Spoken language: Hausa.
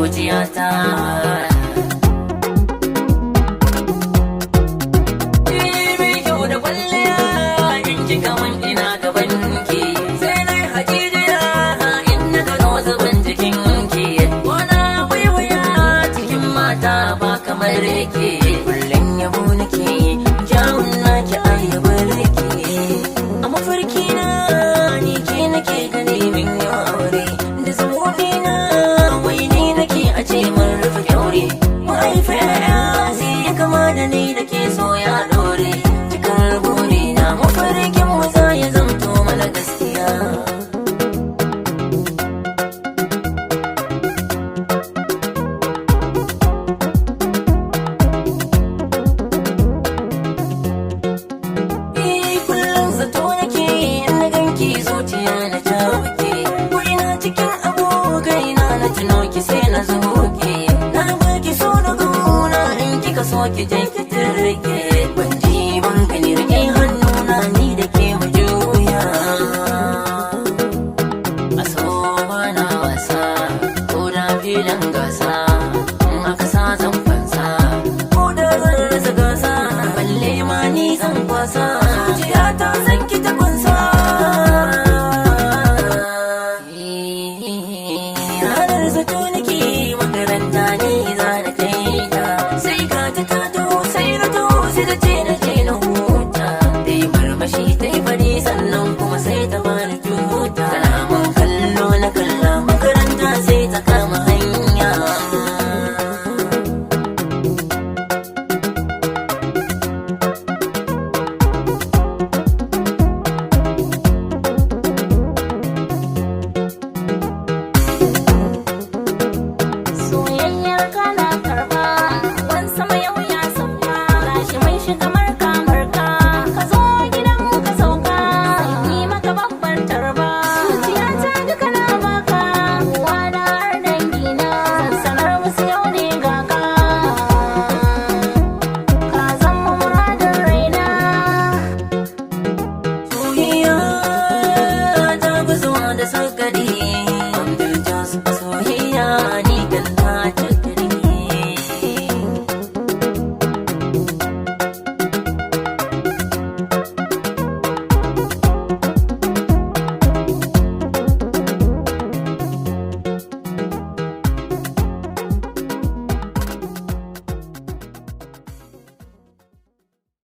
zuciyata. Mai kyau da kwalliya in ji kaman ina gaban ki, sai na yi hajijiya in na gano zaban jikin ki. Wana waiwaya cikin mata ba kamar ke, kullum yabo nake kyawun naki ayyabar ke. A mafarki na ni ke nake gani min yau aure, da zamoɗi na wai ni nake a ce mun rufe kyaure. Mahaifa yaya sai ya kama da ni da ke so ya dore, cikar buri na mafarkin mu za ya zamto mana gaskiya. Zuciya na tauke wurina cikin abokaina na tuno ki sai na zuke, na baki so da gona in kika so ki je ki turke. Ban ji ban gani rike hannuna ni da ke mu juya, a so bana wasa ko da filin gasa in aka sa zan fansa, ko da zan rasa gasa balle ma ni zan kwasa. Zuciya ta san ki ta kunsa, zato nake makaranta ni za na kai ta, sai ka ta tato sai na to sai ta ce na je na huta. Ta yi marmashi ta yi fari sannan kuma sai ta bani tuta, kalaman kallo na kalla makaranta sai ta kama hanya. Da sakari